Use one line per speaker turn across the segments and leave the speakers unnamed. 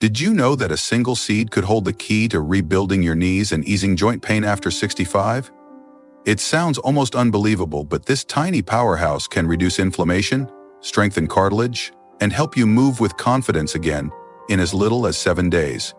Did you know that a single seed could hold the key to rebuilding your knees and easing joint pain after 65? It sounds almost unbelievable, but this tiny powerhouse can reduce inflammation, strengthen cartilage, and help you move with confidence again in as little as 7 days.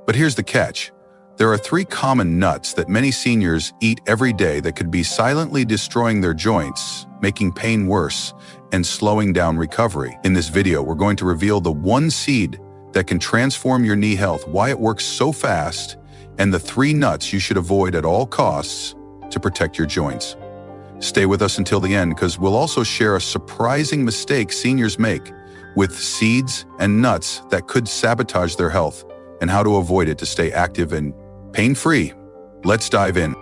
But here's the catch. There are 3 common nuts that many seniors eat every day that could be silently destroying their joints, making pain worse, and slowing down recovery. In this video, we're going to reveal the one seed that can transform your knee health, why it works so fast, and the 3 nuts you should avoid at all costs to protect your joints. Stay with us until the end, because we'll also share a surprising mistake seniors make with seeds and nuts that could sabotage their health, and how to avoid it to stay active and pain-free. Let's dive in.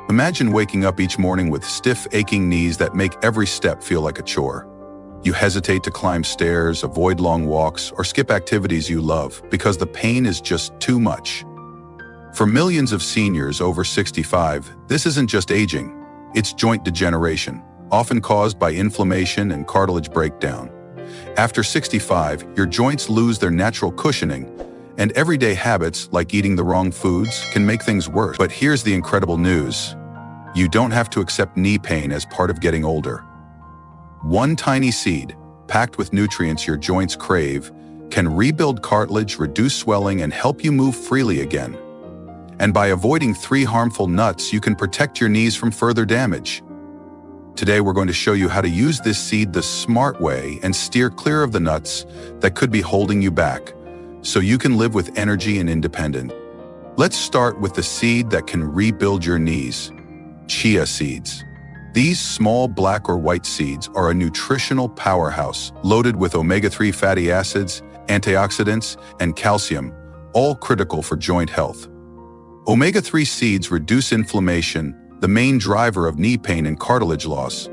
Imagine waking up each morning with stiff, aching knees that make every step feel like a chore. You hesitate to climb stairs, avoid long walks, or skip activities you love because the pain is just too much. For millions of seniors over 65, this isn't just aging, it's joint degeneration, often caused by inflammation and cartilage breakdown. After 65, your joints lose their natural cushioning, and everyday habits like eating the wrong foods can make things worse. But here's the incredible news. You don't have to accept knee pain as part of getting older. One tiny seed, packed with nutrients your joints crave, can rebuild cartilage, reduce swelling, and help you move freely again. And by avoiding 3 harmful nuts, you can protect your knees from further damage. Today, we're going to show you how to use this seed the smart way and steer clear of the nuts that could be holding you back, so you can live with energy and independence. Let's start with the seed that can rebuild your knees: chia seeds. These small black or white seeds are a nutritional powerhouse loaded with omega-3 fatty acids, antioxidants, and calcium, all critical for joint health. Omega-3 seeds reduce inflammation, the main driver of knee pain and cartilage loss.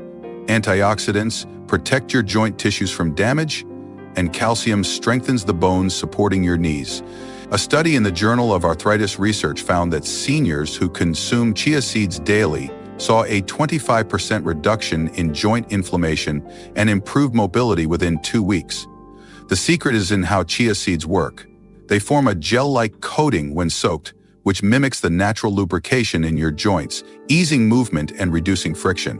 Antioxidants protect your joint tissues from damage, and calcium strengthens the bones supporting your knees. A study in the Journal of Arthritis Research found that seniors who consume chia seeds daily saw a 25% reduction in joint inflammation and improved mobility within 2 weeks. The secret is in how chia seeds work. They form a gel-like coating when soaked, which mimics the natural lubrication in your joints, easing movement and reducing friction.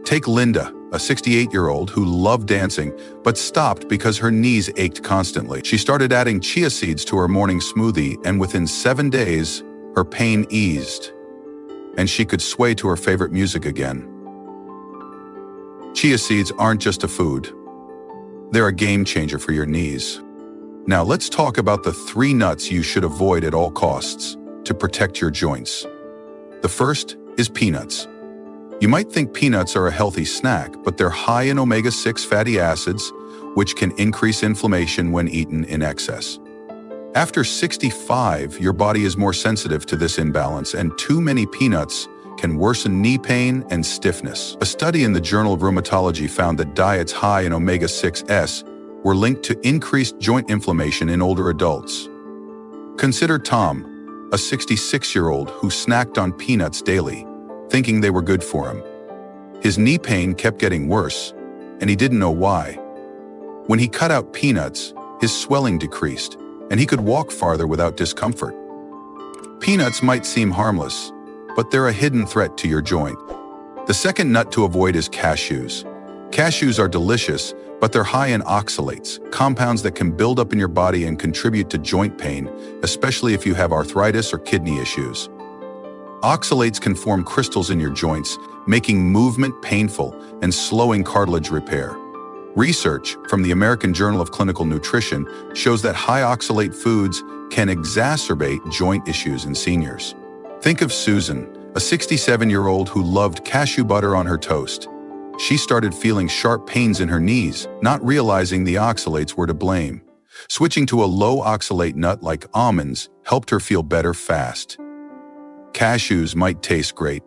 Take Linda, a 68-year-old who loved dancing but stopped because her knees ached constantly. She started adding chia seeds to her morning smoothie, and within 7 days, her pain eased, and she could sway to her favorite music again. Chia seeds aren't just a food. They're a game changer for your knees. Now let's talk about the 3 nuts you should avoid at all costs to protect your joints. The first is peanuts. You might think peanuts are a healthy snack, but they're high in omega-6 fatty acids, which can increase inflammation when eaten in excess. After 65, your body is more sensitive to this imbalance, and too many peanuts can worsen knee pain and stiffness. A study in the Journal of Rheumatology found that diets high in omega-6s were linked to increased joint inflammation in older adults. Consider Tom, a 66-year-old who snacked on peanuts daily, thinking they were good for him. His knee pain kept getting worse, and he didn't know why. When he cut out peanuts, his swelling decreased, and he could walk farther without discomfort. Peanuts might seem harmless, but they're a hidden threat to your joint. The second nut to avoid is cashews. Cashews are delicious, but they're high in oxalates, compounds that can build up in your body and contribute to joint pain, especially if you have arthritis or kidney issues. Oxalates can form crystals in your joints, making movement painful and slowing cartilage repair. Research from the American Journal of Clinical Nutrition shows that high oxalate foods can exacerbate joint issues in seniors. Think of Susan, a 67-year-old who loved cashew butter on her toast. She started feeling sharp pains in her knees, not realizing the oxalates were to blame. Switching to a low oxalate nut like almonds helped her feel better fast. Cashews might taste great,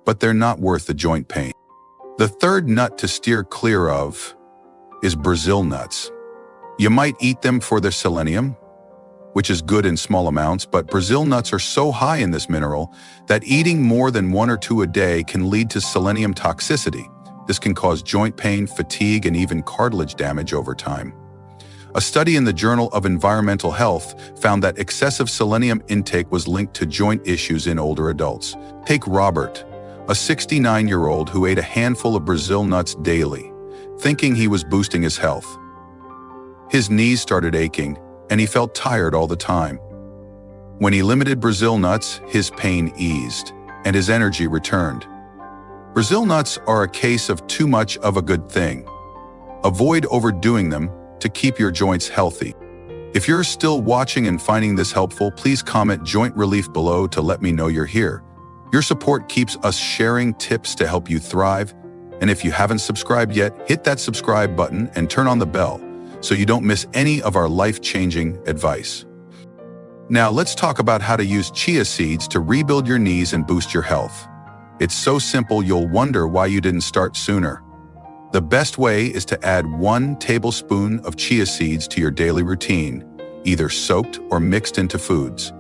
but they're not worth the joint pain. The third nut to steer clear of is Brazil nuts. You might eat them for their selenium, which is good in small amounts, but Brazil nuts are so high in this mineral that eating more than 1 or 2 a day can lead to selenium toxicity. This can cause joint pain, fatigue, and even cartilage damage over time. A study in the Journal of Environmental Health found that excessive selenium intake was linked to joint issues in older adults. Take Robert, a 69-year-old who ate a handful of Brazil nuts daily, thinking he was boosting his health. His knees started aching, and he felt tired all the time. When he limited Brazil nuts, his pain eased, and his energy returned. Brazil nuts are a case of too much of a good thing. Avoid overdoing them to keep your joints healthy. If you're still watching and finding this helpful, please comment joint relief below to let me know you're here. Your support keeps us sharing tips to help you thrive. And if you haven't subscribed yet, hit that subscribe button and turn on the bell so you don't miss any of our life-changing advice. Now let's talk about how to use chia seeds to rebuild your knees and boost your health. It's so simple you'll wonder why you didn't start sooner. The best way is to add 1 tablespoon of chia seeds to your daily routine, either soaked or mixed into foods.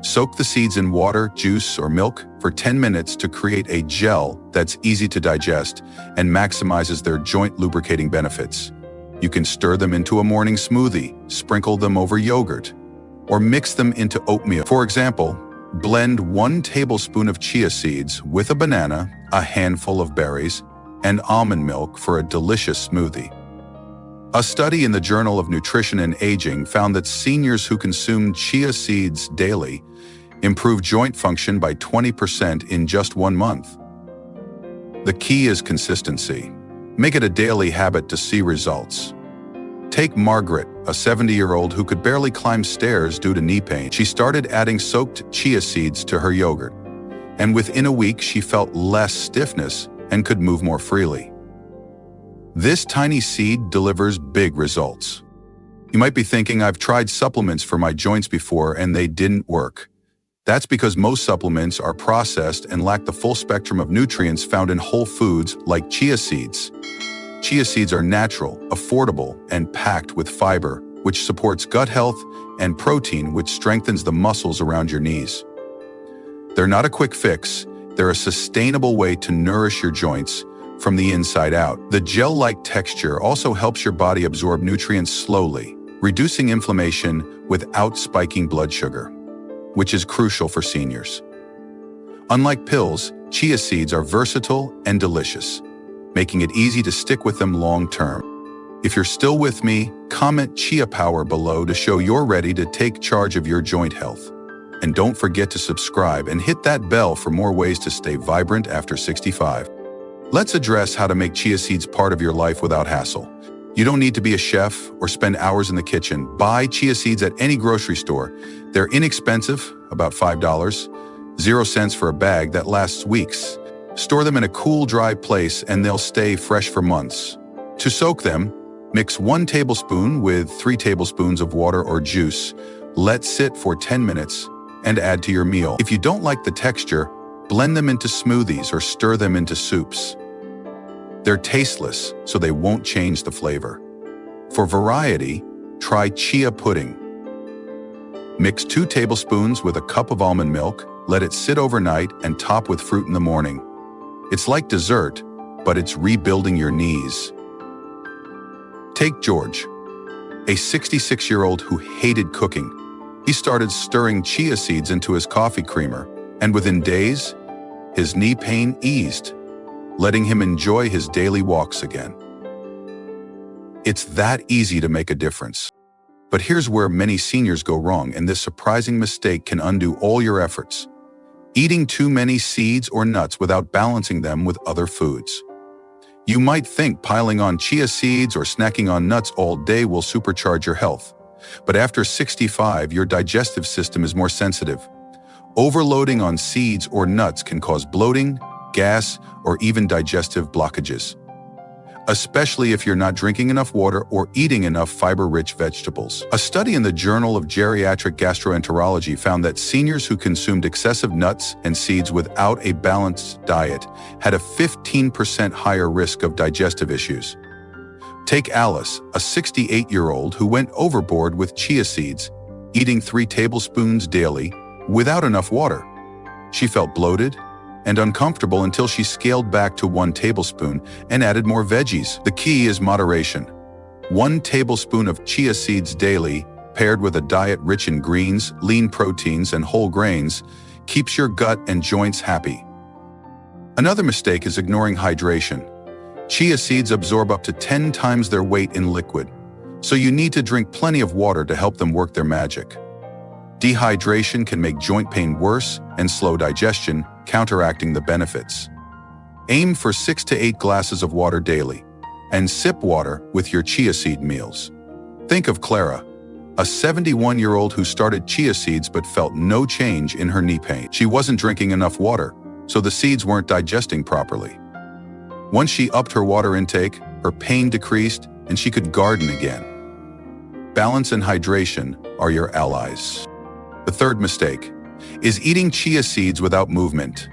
Soak the seeds in water, juice, or milk for 10 minutes to create a gel that's easy to digest and maximizes their joint lubricating benefits. You can stir them into a morning smoothie, sprinkle them over yogurt, or mix them into oatmeal. For example, blend 1 tablespoon of chia seeds with a banana, a handful of berries, and almond milk for a delicious smoothie. A study in the Journal of Nutrition and Aging found that seniors who consumed chia seeds daily improved joint function by 20% in just 1 month. The key is consistency. Make it a daily habit to see results. Take Margaret, a 70-year-old who could barely climb stairs due to knee pain. She started adding soaked chia seeds to her yogurt, and within a week she felt less stiffness and could move more freely. This tiny seed delivers big results. You might be thinking, I've tried supplements for my joints before and they didn't work. That's because most supplements are processed and lack the full spectrum of nutrients found in whole foods like chia seeds. Chia seeds are natural, affordable, and packed with fiber, which supports gut health, and protein, which strengthens the muscles around your knees. They're not a quick fix. They're a sustainable way to nourish your joints from the inside out. The gel-like texture also helps your body absorb nutrients slowly, reducing inflammation without spiking blood sugar, which is crucial for seniors. Unlike pills, chia seeds are versatile and delicious, making it easy to stick with them long-term. If you're still with me, comment Chia Power below to show you're ready to take charge of your joint health. And don't forget to subscribe and hit that bell for more ways to stay vibrant after 65. Let's address how to make chia seeds part of your life without hassle. You don't need to be a chef or spend hours in the kitchen. Buy chia seeds at any grocery store. They're inexpensive, about $5, 0 cents for a bag that lasts weeks. Store them in a cool, dry place and they'll stay fresh for months. To soak them, mix 1 tablespoon with 3 tablespoons of water or juice. Let sit for 10 minutes and add to your meal. If you don't like the texture, blend them into smoothies or stir them into soups. They're tasteless, so they won't change the flavor. For variety, try chia pudding. Mix 2 tablespoons with a cup of almond milk, let it sit overnight, and top with fruit in the morning. It's like dessert, but it's rebuilding your knees. Take George, a 66-year-old who hated cooking. He started stirring chia seeds into his coffee creamer, and within days, his knee pain eased, letting him enjoy his daily walks again. It's that easy to make a difference. But here's where many seniors go wrong, and this surprising mistake can undo all your efforts: eating too many seeds or nuts without balancing them with other foods. You might think piling on chia seeds or snacking on nuts all day will supercharge your health. But after 65, your digestive system is more sensitive. Overloading on seeds or nuts can cause bloating, gas, or even digestive blockages, especially if you're not drinking enough water or eating enough fiber-rich vegetables. A study in the Journal of Geriatric Gastroenterology found that seniors who consumed excessive nuts and seeds without a balanced diet had a 15% higher risk of digestive issues. Take Alice, a 68-year-old who went overboard with chia seeds, eating 3 tablespoons daily without enough water. She felt bloated and uncomfortable until she scaled back to 1 tablespoon and added more veggies. The key is moderation. 1 tablespoon of chia seeds daily, paired with a diet rich in greens, lean proteins, and whole grains, keeps your gut and joints happy. Another mistake is ignoring hydration. Chia seeds absorb up to 10 times their weight in liquid, so you need to drink plenty of water to help them work their magic. Dehydration can make joint pain worse and slow digestion, counteracting the benefits. Aim for 6 to 8 glasses of water daily, and sip water with your chia seed meals. Think of Clara, a 71-year-old who started chia seeds but felt no change in her knee pain. She wasn't drinking enough water, so the seeds weren't digesting properly. Once she upped her water intake, her pain decreased, and she could garden again. Balance and hydration are your allies. The third mistake is eating chia seeds without movement.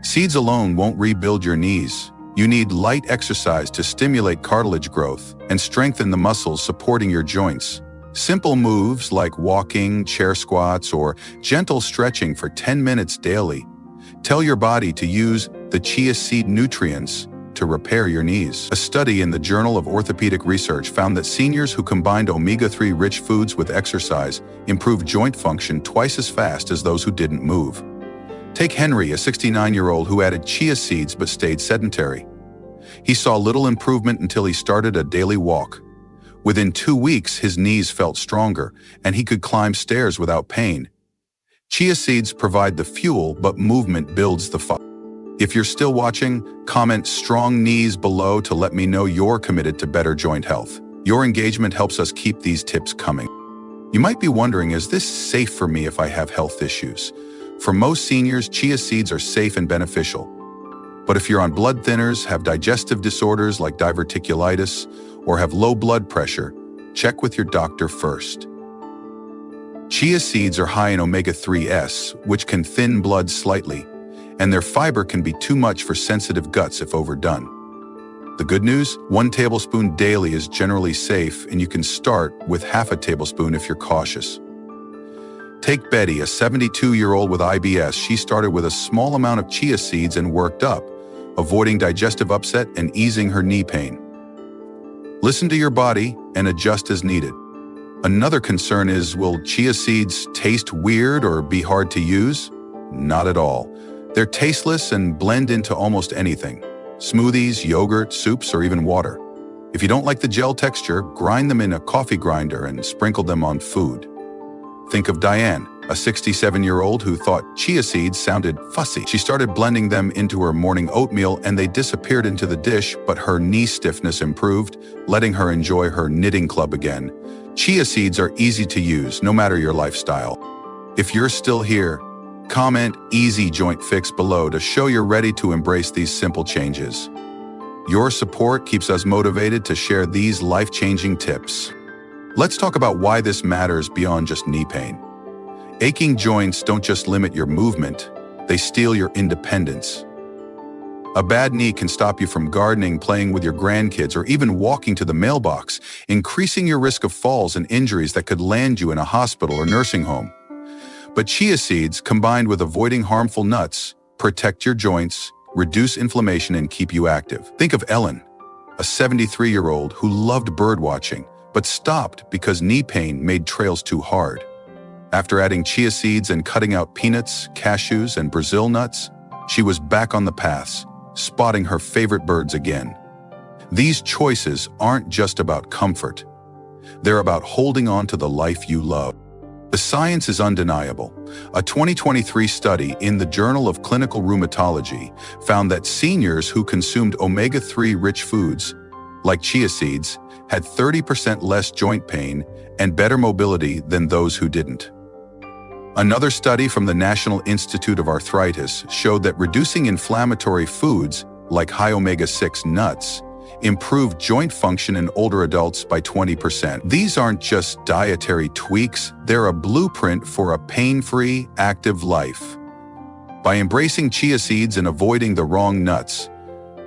Seeds alone won't rebuild your knees. You need light exercise to stimulate cartilage growth and strengthen the muscles supporting your joints. Simple moves like walking, chair squats, or gentle stretching for 10 minutes daily tell your body to use the chia seed nutrients to repair your knees. A study in the Journal of Orthopedic Research found that seniors who combined omega-3 rich foods with exercise improved joint function twice as fast as those who didn't move. Take Henry, a 69-year-old who added chia seeds but stayed sedentary. He saw little improvement until he started a daily walk. Within 2 weeks, his knees felt stronger, and he could climb stairs without pain. Chia seeds provide the fuel, but movement builds the fire. If you're still watching, comment "strong knees" below to let me know you're committed to better joint health. Your engagement helps us keep these tips coming. You might be wondering, is this safe for me if I have health issues? For most seniors, chia seeds are safe and beneficial. But if you're on blood thinners, have digestive disorders like diverticulitis, or have low blood pressure, check with your doctor first. Chia seeds are high in omega-3s, which can thin blood slightly, and their fiber can be too much for sensitive guts if overdone. The good news? 1 tablespoon daily is generally safe, and you can start with half a tablespoon if you're cautious. Take Betty, a 72-year-old with IBS. She started with a small amount of chia seeds and worked up, avoiding digestive upset and easing her knee pain. Listen to your body and adjust as needed. Another concern is, will chia seeds taste weird or be hard to use? Not at all. They're tasteless and blend into almost anything: smoothies, yogurt, soups, or even water. If you don't like the gel texture, grind them in a coffee grinder and sprinkle them on food. Think of Diane, a 67-year-old who thought chia seeds sounded fussy. She started blending them into her morning oatmeal and they disappeared into the dish, but her knee stiffness improved, letting her enjoy her knitting club again. Chia seeds are easy to use, no matter your lifestyle. If you're still here, comment "easy joint fix" below to show you're ready to embrace these simple changes. Your support keeps us motivated to share these life-changing tips. Let's talk about why this matters beyond just knee pain. Aching joints don't just limit your movement, they steal your independence. A bad knee can stop you from gardening, playing with your grandkids, or even walking to the mailbox, increasing your risk of falls and injuries that could land you in a hospital or nursing home. But chia seeds, combined with avoiding harmful nuts, protect your joints, reduce inflammation, and keep you active. Think of Ellen, a 73-year-old who loved birdwatching, but stopped because knee pain made trails too hard. After adding chia seeds and cutting out peanuts, cashews, and Brazil nuts, she was back on the paths, spotting her favorite birds again. These choices aren't just about comfort. They're about holding on to the life you love. The science is undeniable. A 2023 study in the Journal of Clinical Rheumatology found that seniors who consumed omega-3 rich foods, like chia seeds, had 30% less joint pain and better mobility than those who didn't. Another study from the National Institute of Arthritis showed that reducing inflammatory foods, like high omega-6 nuts, improved joint function in older adults by 20%. These aren't just dietary tweaks, they're a blueprint for a pain-free, active life. By embracing chia seeds and avoiding the wrong nuts,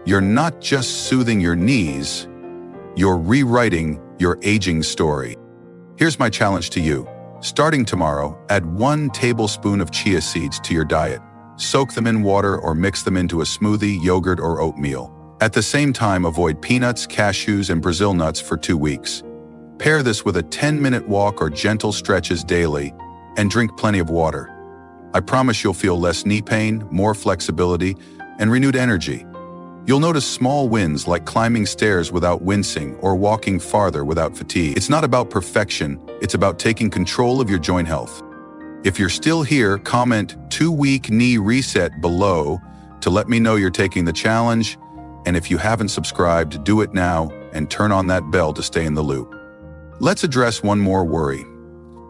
you're not just soothing your knees, you're rewriting your aging story. Here's my challenge to you. Starting tomorrow, add 1 tablespoon of chia seeds to your diet. Soak them in water or mix them into a smoothie, yogurt, or oatmeal. At the same time, avoid peanuts, cashews, and Brazil nuts for 2 weeks. Pair this with a 10-minute walk or gentle stretches daily, and drink plenty of water. I promise you'll feel less knee pain, more flexibility, and renewed energy. You'll notice small wins like climbing stairs without wincing or walking farther without fatigue. It's not about perfection, it's about taking control of your joint health. If you're still here, comment 2-week knee reset below to let me know you're taking the challenge. And if you haven't subscribed, do it now and turn on that bell to stay in the loop. Let's address one more worry.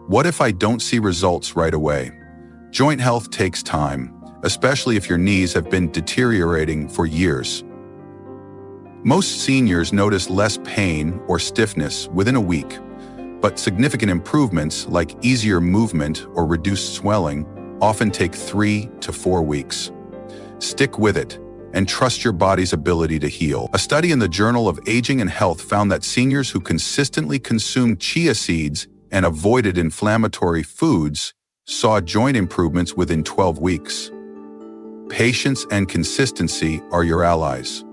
What if I don't see results right away? Joint health takes time, especially if your knees have been deteriorating for years. Most seniors notice less pain or stiffness within a week, but significant improvements like easier movement or reduced swelling often take 3 to 4 weeks. Stick with it and trust your body's ability to heal. A study in the Journal of Aging and Health found that seniors who consistently consumed chia seeds and avoided inflammatory foods saw joint improvements within 12 weeks. Patience and consistency are your allies.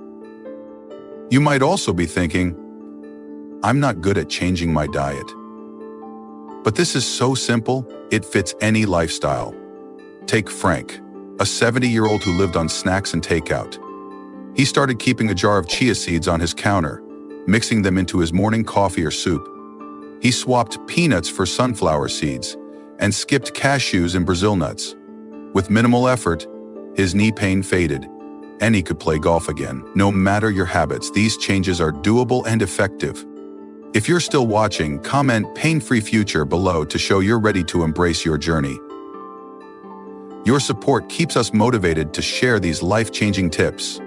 You might also be thinking, I'm not good at changing my diet. But this is so simple, it fits any lifestyle. Take Frank, a 70-year-old who lived on snacks and takeout. He started keeping a jar of chia seeds on his counter, mixing them into his morning coffee or soup. He swapped peanuts for sunflower seeds and skipped cashews and Brazil nuts. With minimal effort, his knee pain faded, and he could play golf again. No matter your habits, these changes are doable and effective. If you're still watching, comment "pain-free future" below to show you're ready to embrace your journey. Your support keeps us motivated to share these life-changing tips.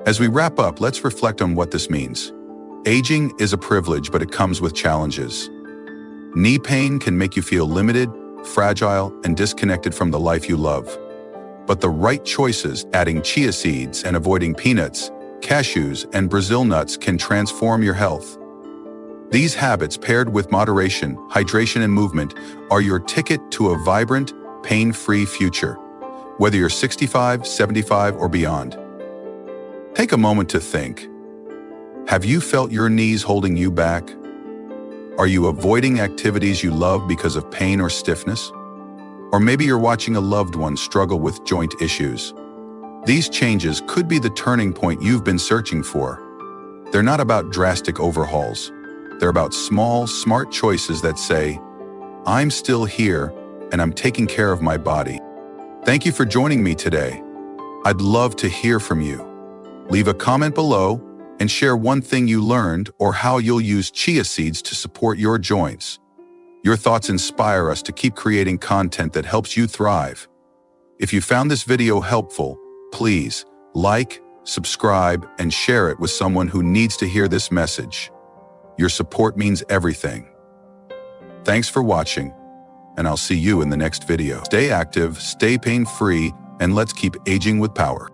As we wrap up, let's reflect on what this means. Aging is a privilege, but it comes with challenges. Knee pain can make you feel limited, fragile, and disconnected from the life you love. But the right choices, adding chia seeds and avoiding peanuts, cashews, and Brazil nuts, can transform your health. These habits, paired with moderation, hydration, and movement, are your ticket to a vibrant, pain-free future, whether you're 65, 75, or beyond. Take a moment to think. Have you felt your knees holding you back? Are you avoiding activities you love because of pain or stiffness? Or maybe you're watching a loved one struggle with joint issues. These changes could be the turning point you've been searching for. They're not about drastic overhauls. They're about small, smart choices that say, I'm still here and I'm taking care of my body. Thank you for joining me today. I'd love to hear from you. Leave a comment below and share one thing you learned or how you'll use chia seeds to support your joints. Your thoughts inspire us to keep creating content that helps you thrive. If you found this video helpful, please like, subscribe, and share it with someone who needs to hear this message. Your support means everything. Thanks for watching, and I'll see you in the next video. Stay active, stay pain-free, and let's keep aging with power.